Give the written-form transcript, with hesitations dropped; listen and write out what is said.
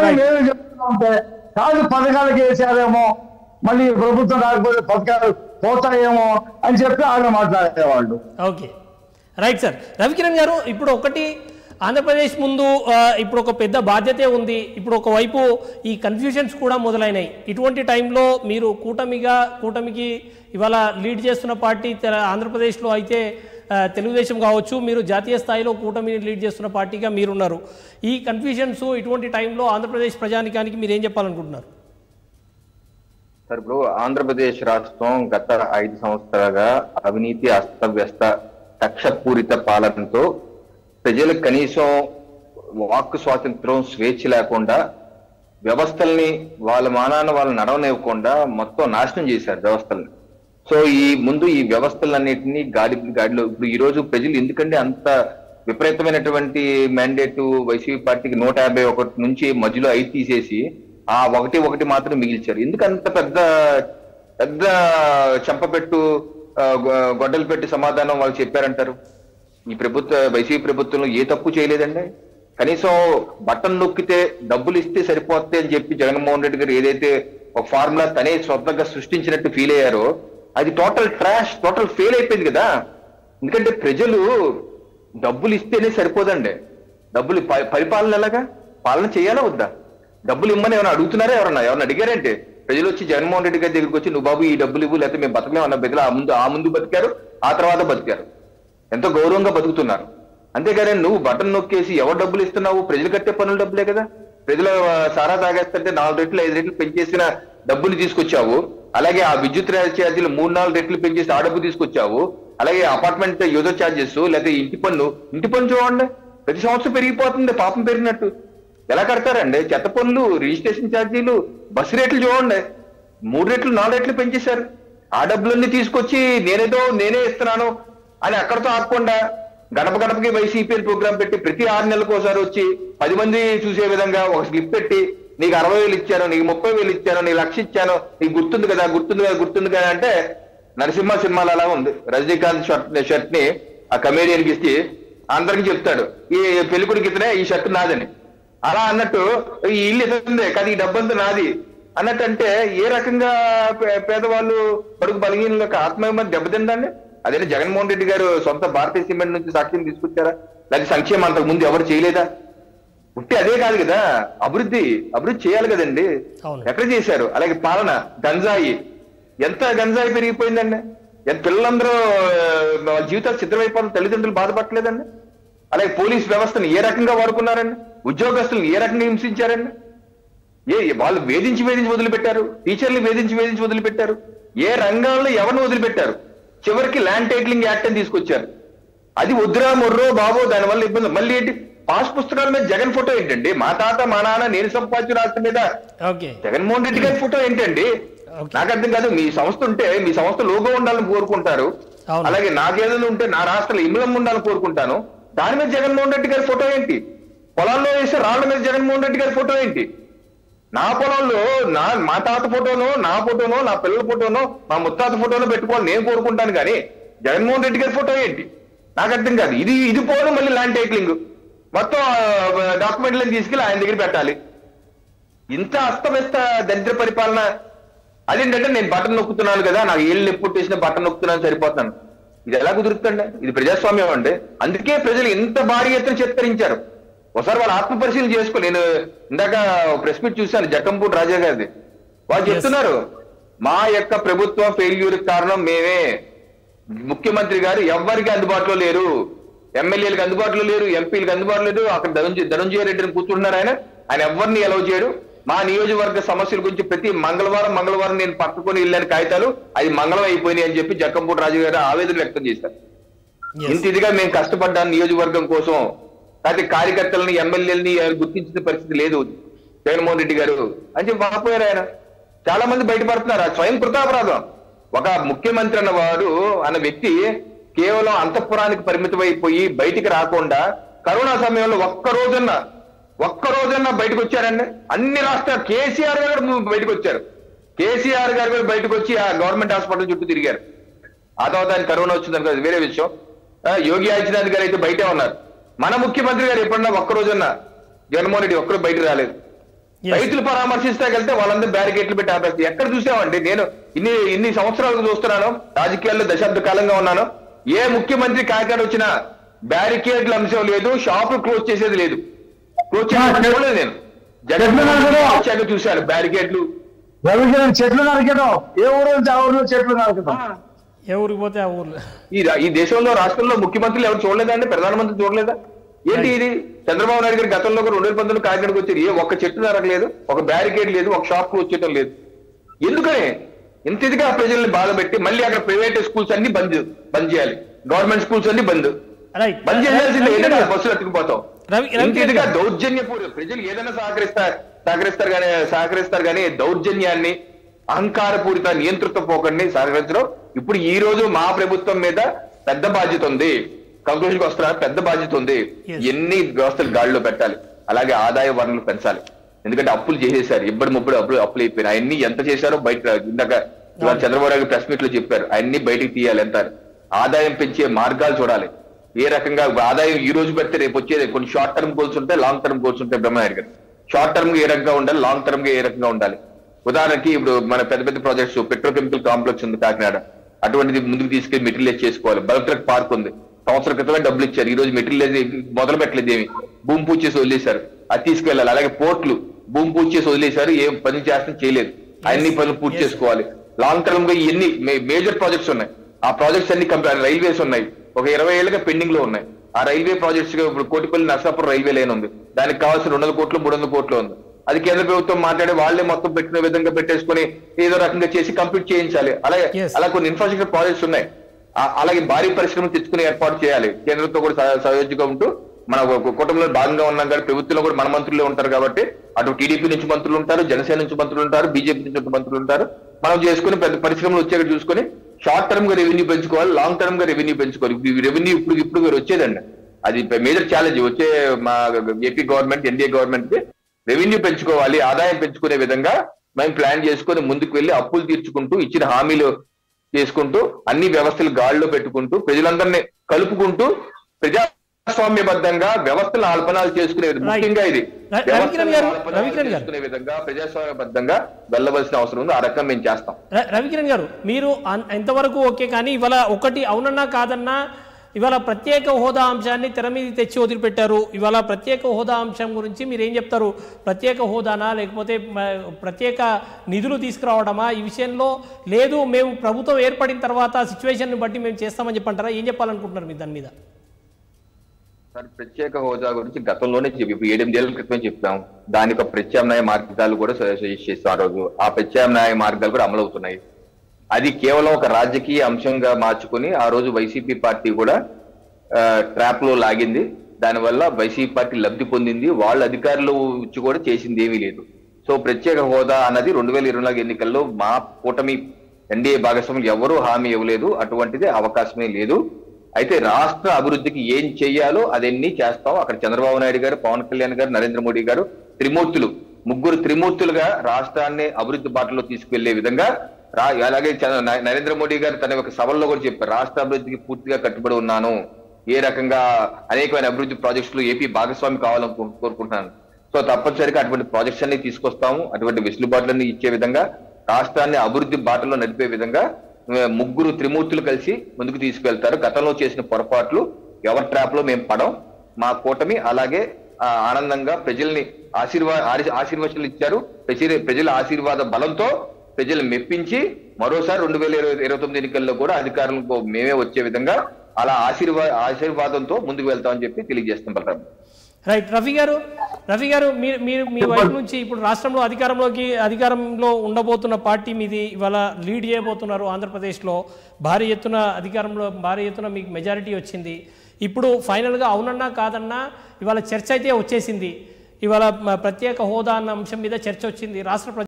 మేము చెప్తున్నామంటే కాదు పథకాలకి వేసారేమో మళ్ళీ ప్రభుత్వం రాకపోతే పథకాలు పోతాయేమో అని చెప్పి ఆయన మాట్లాడేవాళ్ళు. Okay right sir. రవికిరణ్ గారు, ఇప్పుడు ఒకటి ఆంధ్రప్రదేశ్ ముందు ఇప్పుడు ఒక పెద్ద బాధ్యతే ఉంది. ఇప్పుడు ఒకవైపు ఈ కన్ఫ్యూజన్స్ కూడా మొదలైనాయి. ఇటువంటి టైంలో మీరు కూటమికి ఇవాళ లీడ్ చేస్తున్న పార్టీ ఆంధ్రప్రదేశ్లో అయితే తెలుగుదేశం కావచ్చు, మీరు జాతీయ స్థాయిలో కూటమిని లీడ్ చేస్తున్న పార్టీగా మీరున్నారు. ఈ కన్ఫ్యూజన్స్ ఇటువంటి టైంలో ఆంధ్రప్రదేశ్ ప్రజానికానికి మీరు ఏం చెప్పాలనుకుంటున్నారు? సార్, ఇప్పుడు ఆంధ్రప్రదేశ్ రాష్ట్రం గత 5 సంవత్సరాలుగా అవినీతి, అస్తవ్యస్త, కక్షపూరిత పాలనతో ప్రజలకు కనీసం వాక్ స్వాతంత్రం, స్వేచ్ఛ లేకుండా వ్యవస్థల్ని వాళ్ళ మానాన వాళ్ళు నడవనివ్వకుండా మొత్తం నాశనం చేశారు వ్యవస్థల్ని. సో ఈ వ్యవస్థలన్నింటినీ గాడిలో ఇప్పుడు ఈ రోజు ప్రజలు ఎందుకంటే అంత విపరీతమైనటువంటి మ్యాండేట్ వైసీపీ పార్టీకి 151 నుంచి మధ్యలో 5 తీసేసి ఆ ఒకటి మాత్రం మిగిల్చారు. ఎందుకంత పెద్ద పెద్ద చెంపపెట్టు గొడ్డలు పెట్టి సమాధానం వాళ్ళు చెప్పారంటారు? ఈ వైసీపీ ప్రభుత్వంలో ఏ తప్పు చేయలేదండి. కనీసం బటన్ నొక్కితే డబ్బులు ఇస్తే సరిపోతాయి అని చెప్పి జగన్మోహన్ రెడ్డి గారు ఏదైతే ఒక ఫార్ములా తనే స్వతంగా సృష్టించినట్టు ఫీల్ అయ్యారో అది టోటల్ ట్రాష్, టోటల్ ఫెయిల్ అయిపోయింది కదా. ఎందుకంటే ప్రజలు డబ్బులు ఇస్తేనే సరిపోదండి. డబ్బులు పరిపాలన ఎలాగా? పాలన చేయాలా వద్దా? డబ్బులు ఇమ్మని ఏమైనా అడుగుతున్నారా? ఎవరన్నా అడిగారంటే ప్రజలు వచ్చి జగన్మోహన్ రెడ్డి గారి దగ్గరికి వచ్చి నువ్వు బాబు ఈ డబ్బులు ఇవ్వు లేకపోతే మేము బతకలేమన్న బెదల ఆ ముందు బతికారు, ఆ తర్వాత బతికారు, ఎంతో గౌరవంగా బతుకుతున్నారు. అంతేగాని నువ్వు బటన్ నొక్కేసి ఎవరు డబ్బులు ఇస్తున్నావు? ప్రజలు కట్టే పనుల డబ్బులే కదా. ప్రజలు సారా తాగేస్తుంటే 4 రెట్లు 5 రెట్లు పెంచేసిన డబ్బులు తీసుకొచ్చావు. అలాగే ఆ విద్యుత్ ఛార్జీలు 3-4 రెట్లు పెంచేసి ఆ డబ్బు తీసుకొచ్చావు. అలాగే అపార్ట్మెంట్ యూజో ఛార్జెస్ లేకపోతే ఇంటి పన్ను చూడండి, ప్రతి సంవత్సరం పెరిగిపోతుంది పాపం పెరిగినట్టు. ఎలా కడతారండి? చెత్త పన్నులు, రిజిస్ట్రేషన్ ఛార్జీలు, బస్సు రేట్లు చూడండి 3 రెట్లు 4 రెట్లు పెంచేశారు. ఆ డబ్బులన్నీ తీసుకొచ్చి నేనే ఇస్తున్నాను అని అక్కడతో ఆగకుండా గడపకి వైసీపీ ప్రోగ్రాం పెట్టి ప్రతి 6 నెలలకు ఒకసారి వచ్చి 10 మంది చూసే విధంగా ఒక స్లిప్ పెట్టి నీకు 60,000 ఇచ్చాను, నీకు 30,000 ఇచ్చాను, నీకు 1,00,000 ఇచ్చాను, నీకు గుర్తుంది కదా అంటే నరసింహ సినిమాలు అలా ఉంది. రజనీకాంత్ షర్ట్ ని ఆ కమేడియన్కి ఇచ్చి అందరికి చెప్తాడు ఈ పెళ్లికొడుకు ఇతనే ఈ షర్ట్ నాదని. అలా అన్నట్టు ఈ ఇల్లు ఇతందే కానీ ఈ డబ్బంతా నాది అన్నట్టు. అంటే ఏ రకంగా పేదవాళ్ళు బడుగు బలహీనలకు ఆత్మహత్య దెబ్బతిందండి? అదే జగన్మోహన్ రెడ్డి గారు సొంత భారతీయ సిమెంట్ నుంచి సాక్ష్యం తీసుకొచ్చారా? లేకపోతే సంక్షేమం అంతకు ముందు ఎవరు చేయలేదా? ఉట్టి అదే కాదు కదా, అభివృద్ధి చేయాలి కదండి. ఎక్కడ చేశారు? అలాగే పాలన, గంజాయి, ఎంత గంజాయి పెరిగిపోయిందండి. ఎంత పిల్లలందరూ వాళ్ళ జీవితాలు చిత్రమైపోతున్న తల్లిదండ్రులు బాధపడలేదండి. అలాగే పోలీస్ వ్యవస్థను ఏ రకంగా వాడుకున్నారండి? ఉద్యోగస్తులను ఏ రకంగా హింసించారండి? వాళ్ళు వేధించి వదిలిపెట్టారు. టీచర్లు వేధించి వదిలిపెట్టారు. ఏ రంగాల్లో ఎవరిని వదిలిపెట్టారు? చివరికి ల్యాండ్ టైటిలింగ్ యాక్ట్ అని తీసుకొచ్చారు. అది వద్దురా మొర్రో బాబో, దానివల్ల ఇబ్బంది. మళ్ళీ ఏంటి? పాస్ పుస్తకాల మీద జగన్ ఫోటో ఏంటండి? మా తాత మా నాన్న నేను సంపాదించిన రాష్ట్రం మీద జగన్మోహన్ రెడ్డి గారి ఫోటో ఏంటండి? నాకు అర్థం కాదు. మీ సంస్థ ఉంటే మీ సంస్థ లోగో ఉండాలని కోరుకుంటారు. అలాగే నాకేదైనా ఉంటే నా రాష్ట్రంలో ఇమ్లం ఉండాలని కోరుకుంటాను. దాని మీద జగన్మోహన్ రెడ్డి గారి ఫోటో ఏంటి? పొలాల్లో వేసే రాళ్ల మీద జగన్మోహన్ రెడ్డి గారి ఫోటో ఏంటి? నా పొలంలో మా తాత ఫోటోనో, నా ఫోటోనో, నా పిల్లల ఫోటోనో, మా ముత్తాత ఫోటోనో పెట్టుకోవాలి నేను కోరుకుంటాను. కానీ జగన్మోహన్ రెడ్డి గారి ఫోటో ఏంటి? నాకు అర్థం కాదు. ఇది పోను మళ్ళీ ల్యాండ్ టైటిలింగ్ మొత్తం డాక్యుమెంట్లను తీసుకెళ్ళి ఆయన దగ్గర పెట్టాలి. ఇంత అస్తవ్యస్త దరిద్ర పరిపాలన. అదేంటంటే నేను బటన్ నొక్కుతున్నాను కదా, నాకు ఏళ్ళు ఎప్పుట్టేసిన బటన్ నొక్కుతున్నాను సరిపోతున్నాను. ఇది ఎలా కుదురుతుందండి? ఇది ప్రజాస్వామ్యం అండి. అందుకే ప్రజలు ఎంత భారీ ఎత్తున చిత్తరించారు. ఒకసారి వాళ్ళ ఆత్మ పరిశీలన చేసుకో. నేను ఇందాక ప్రెస్ మీట్ చూశాను జక్కంపూడి రాజా గారిది. వాళ్ళు చెప్తున్నారు మా యొక్క ప్రభుత్వం ఫెయిల్యూర్ కారణం మేమే. ముఖ్యమంత్రి గారు ఎవరికి అందుబాటులో లేరు, ఎమ్మెల్యేలకు అందుబాటులో లేరు, ఎంపీలకు అందుబాటులో లేరు. అక్కడ ధనంజయ రెడ్డిని కూర్చుంటున్నారు. ఆయన ఎవరిని ఎలవ్ చేయడు. మా నియోజకవర్గ సమస్యల గురించి ప్రతి మంగళవారం నేను పట్టుకొని వెళ్ళాను కాగితాలు, అది మంగళం అయిపోయినాయి అని చెప్పి జక్కంపూడి రాజు గారు ఆవేదన వ్యక్తం చేశారు. ఇంత ఇదిగా మేము కష్టపడ్డాను నియోజకవర్గం కోసం, అయితే కార్యకర్తలని ఎమ్మెల్యేలని గుర్తించిన పరిస్థితి లేదు జగన్మోహన్ రెడ్డి గారు అని చెప్పి వాపోయారు ఆయన. చాలా మంది బయటపడుతున్నారు. స్వయం కృతాపరాధం. ఒక ముఖ్యమంత్రి అన్న వ్యక్తి కేవలం అంతఃపురానికి పరిమితం అయిపోయి బయటికి రాకుండా కరోనా సమయంలో ఒక్క రోజన్నా బయటకు వచ్చారండి. అన్ని రాష్ట్రాలు కేసీఆర్ గారు బయటకు వచ్చారు. కేసీఆర్ గారు కూడా బయటకు వచ్చి ఆ గవర్నమెంట్ హాస్పిటల్ చుట్టూ తిరిగారు. ఆ తర్వాత ఆయన కరోనా వచ్చిందని కదా వేరే విషయం. యోగి ఆదిత్యనాథ్ గారు అయితే బయటే ఉన్నారు. మన ముఖ్యమంత్రి గారు ఎప్పుడన్నా ఒక్కరోజన్నా జగన్మోహన్ రెడ్డి ఒక్కరు బయటకు రాలేదు. రైతులు పరామర్శిస్తాకెళ్తే వాళ్ళందరూ బ్యారికేట్లు పెట్టి ఆపేస్తారు. ఎక్కడ చూసామండి? నేను ఇన్ని సంవత్సరాలకు చూస్తున్నాను, రాజకీయాల్లో దశాబ్ద కాలంగా ఉన్నాను. ఏ ముఖ్యమంత్రి కాకినాడ వచ్చినా బ్యారికేడ్ల అంశం లేదు, షాపులు క్లోజ్ చేసేది లేదు. క్లోజ్ చేసేది చూడలేదు నేను. జగన్ చూశాను బ్యారికేడ్లు. చెట్లు నరికడం, ఏ ఊరు నుంచి ఆ ఊర్లో చెట్లు నరకడం, ఏ ఊరికి పోతే ఆ ఊర్లో. ఈ దేశంలో రాష్ట్రంలో ముఖ్యమంత్రులు ఎవరు చూడలేదండి? ప్రధానమంత్రి చూడలేదా? ఏంటి ఇది? చంద్రబాబు నాయుడు గారి గతంలో 2019 కాకినాడకు వచ్చారు, ఏ ఒక్క చెట్టు నరకలేదు, ఒక బ్యారికేడ్ లేదు, ఒక షాప్ క్లోజ్ చేయడం లేదు. ఎందుకని ఇంత ఇదిగా ప్రజల్ని బాధ పెట్టి మళ్ళీ అక్కడ ప్రైవేట్ స్కూల్స్ అన్ని బంద్ చేయాలి, గవర్నమెంట్ స్కూల్స్ అన్ని బంద్ చేయాల్సిందే. ఏంటంటే బస్సులు ఎత్తుకుపోతాం. ఇంత ఇదిగా దౌర్జన్యపూర్వ ప్రజలు ఏదైనా సహకరిస్తారు కానీ దౌర్జన్యాన్ని, అహంకారపూరిత నియంతృత్వ పోకండి సహకరించడం. ఇప్పుడు ఈ రోజు మా ప్రభుత్వం మీద పెద్ద బాధ్యత ఉంది. కంక్లూజన్కి వస్తున్నా, పెద్ద బాధ్యత ఉంది. ఎన్ని వ్యవస్థలు గాడిలో పెట్టాలి, అలాగే ఆదాయ వనరులు పెంచాలి. ఎందుకంటే అప్పులు చేసేశారు, ఇబ్బడి ముబ్బడి అప్పులు అయిపోయినాయి. అవన్నీ ఎంత చేశారో బయట ఇందాక చంద్రబాబు నాయుడు ప్రెస్ మీట్ లో చెప్పారు, అవన్నీ బయటికి తీయాలి. ఎంత ఆదాయం పెంచే మార్గాలు చూడాలి. ఏ రకంగా ఆదాయం ఈ రోజు పెడితే రేపు వచ్చేది. కొన్ని షార్ట్ టర్మ్ గోల్స్ ఉంటాయి, లాంగ్ టర్మ్ గోల్స్ ఉంటాయి. బ్రహ్మనాయుడు గారు షార్ట్ టర్మ్ గా ఏ రకంగా ఉండాలి, లాంగ్ టర్మ్ గా ఏ రకంగా ఉండాలి. ఉదాహరణకి ఇప్పుడు మన పెద్ద పెద్ద ప్రాజెక్ట్స్, పెట్రోకెమికల్ కాంప్లెక్స్ ఉంది కాకినాడ, అటువంటిది ముందుకు తీసుకెళ్లి మెటీరియలైజ్ చేసుకోవాలి. బల్క్ ట్రక్ పార్క్ ఉంది, సంవత్సరం క్రితమే డబ్బులు ఇచ్చారు, ఈ రోజు మెటీరియలైజ్ మొదలు పెట్టలేదు, ఏమి భూమి పూజ చేసి వదిలేశారు, అది తీసుకెళ్లాలి. అలాగే పోర్ట్లు భూమి పూజ చేసి వదిలేశారు, ఏం పని చేస్తాం చేయలేదు, అన్ని పనులు పూర్తి చేసుకోవాలి. లాంగ్ టర్మ్ గా ఇవన్నీ మేజర్ ప్రాజెక్ట్స్ ఉన్నాయి. ఆ ప్రాజెక్ట్స్ అన్ని రైల్వేస్ ఉన్నాయి, ఒక 20 ఏళ్ళుగా పెండింగ్ లో ఉన్నాయి. ఆ రైల్వే ప్రాజెక్ట్స్ ఇప్పుడు కోటిపల్లి నర్సాపురం రైల్వే లైన్ ఉంది, దానికి కావాల్సిన 200 కోట్లు 300 కోట్లు ఉంది. అది కేంద్ర ప్రభుత్వం మాట్లాడి వాళ్లే మొత్తం పెట్టిన విధంగా పెట్టేసుకుని ఏదో రకంగా చేసి కంప్లీట్ చేయించాలి. అలాగే అలా కొన్ని ఇన్ఫ్రాస్ట్రక్చర్ ప్రాజెక్ట్స్ ఉన్నాయి. అలాగే భారీ పరిశ్రమలు తెచ్చుకుని ఏర్పాటు చేయాలి. కేంద్రంతో కూడా సహయోగిగా ఉంటూ మన కుటుంబంలో భాగంగా ఉన్నాం కానీ ప్రభుత్వంలో కూడా మన మంత్రులే ఉంటారు కాబట్టి, అటు టీడీపీ నుంచి మంత్రులు ఉంటారు, జనసేన నుంచి మంత్రులు ఉంటారు, బీజేపీ నుంచి మంత్రులు ఉంటారు. మనం చేసుకుని పెద్ద పరిశ్రమలు వచ్చేక్కడ చూసుకొని షార్ట్ టర్మ్ గా రెవెన్యూ పెంచుకోవాలి, లాంగ్ టర్మ్ గా రెవెన్యూ పెంచుకోవాలి. రెవెన్యూ ఇప్పుడు వచ్చేదండి, అది మేజర్ ఛాలెంజ్. వచ్చే మా ఏపీ గవర్నమెంట్, ఎన్డీఏ గవర్నమెంట్ కి రెవెన్యూ పెంచుకోవాలి, ఆదాయం పెంచుకునే విధంగా మేము ప్లాన్ చేసుకుని ముందుకు వెళ్లి అప్పులు తీర్చుకుంటూ, ఇచ్చిన హామీలు చేసుకుంటూ, అన్ని వ్యవస్థలు గాడిలో పెట్టుకుంటూ, ప్రజలందరినీ కలుపుకుంటూ, ప్రజాస్వామ్యబద్ధంగా వ్యవస్థల ఆల్పనాలు చేసుకునే ముఖ్యంగా ఇది చేసుకునే విధంగా ప్రజాస్వామ్యబద్ధంగా వెళ్ళవలసిన అవసరం ఉంది. ఆ రకం మేము చేస్తాం. రవికిరణ్ గారు, మీరు ఎంతవరకు ఓకే, కానీ ఇవాళ ఒకటి అవునన్నా కాదన్నా ఇవాళ ప్రత్యేక హోదా అంశాన్ని తెర మీద తెచ్చి వదిలిపెట్టారు. ఇవాళ ప్రత్యేక హోదా అంశం గురించి మీరు ఏం చెప్తారు? ప్రత్యేక హోదానా లేకపోతే ప్రత్యేక నిధులు తీసుకురావడమా? ఈ విషయంలో లేదు, మేము ప్రభుత్వం ఏర్పడిన తర్వాత సిచ్యువేషన్ బట్టి మేము చేస్తామని చెప్పంటారా? ఏం చెప్పాలనుకుంటున్నారు మీరు దాని మీద? సార్, ప్రత్యేక హోదా గురించి గతంలోనే ఇప్పుడు 7-8 ఏళ్ల క్రితమే చెప్పాం. దానికి ప్రత్యామ్నాయ మార్గాలు కూడా సజెస్ట్ చేస్తాం. ఆ రోజు ఆ ప్రత్యామ్నాయ మార్గాలు కూడా అమలవుతున్నాయి. అది కేవలం ఒక రాజకీయ అంశంగా మార్చుకుని ఆ రోజు వైసీపీ పార్టీ కూడా ట్రాప్ లో లాగింది. దానివల్ల వైసీపీ పార్టీ లబ్ధి పొందింది. వాళ్ళ అధికారులు ఇచ్చి కూడా చేసింది ఏమీ లేదు. సో ప్రత్యేక హోదా అన్నది 2024 ఎన్నికల్లో మా కూటమి ఎన్డీఏ భాగస్వాములు ఎవరూ హామీ ఇవ్వలేదు. అటువంటిది అవకాశమే లేదు. అయితే రాష్ట్ర అభివృద్ధికి ఏం చెయ్యాలో అదన్నీ చేస్తాం. అక్కడ చంద్రబాబు నాయుడు గారు, పవన్ కళ్యాణ్ గారు, నరేంద్ర మోడీ గారు ముగ్గురు త్రిమూర్తులుగా రాష్ట్రాన్ని అభివృద్ధి బాటలో తీసుకువెళ్లే విధంగా అలాగే నరేంద్ర మోడీ గారు తన ఒక సభల్లో కూడా చెప్పారు, రాష్ట్ర అభివృద్ధికి పూర్తిగా కట్టుబడి ఉన్నాను, ఏ రకంగా అనేకమైన అభివృద్ధి ప్రాజెక్టులు ఏపీ భాగస్వామి కావాలని కోరుకుంటున్నాను. సో తప్పనిసరిగా అటువంటి ప్రాజెక్ట్స్ అన్ని తీసుకొస్తాము. అటువంటి వెసులుబాట్లన్నీ ఇచ్చే విధంగా, రాష్ట్రాన్ని అభివృద్ధి బాటలో నడిపే విధంగా ముగ్గురు త్రిమూర్తులు కలిసి ముందుకు తీసుకెళ్తారు. గతంలో చేసిన పొరపాట్లు ఎవరి ట్రాప్ లో మేము పడం. మా కూటమి అలాగే ఆనందంగా ప్రజల్ని ఆశీర్వచనాలు ఇచ్చారు. ప్రజల ఆశీర్వాద బలంతో ప్రజలు మెప్పించి మరోసారి 2029 ఎన్నికల్లో కూడా అధికారులకు మేమే వచ్చే విధంగా అలా ఆశీర్వాదంతో ముందుకు వెళ్తామని చెప్పి తెలియజేస్తాం. బలరాం రైట్. రఫీ గారు మీ వైపు నుంచి ఇప్పుడు రాష్ట్రంలో అధికారంలో ఉండబోతున్న పార్టీ మీది, ఇవాళ లీడ్ చేయబోతున్నారు. ఆంధ్రప్రదేశ్లో భారీ ఎత్తున మీకు మెజారిటీ వచ్చింది. ఇప్పుడు ఫైనల్గా అవునన్నా కాదన్నా ఇవాళ చర్చ అయితే వచ్చేసింది. ఇవాళ ప్రత్యేక హోదా అన్న అంశం మీద చర్చ వచ్చింది. రాష్ట్ర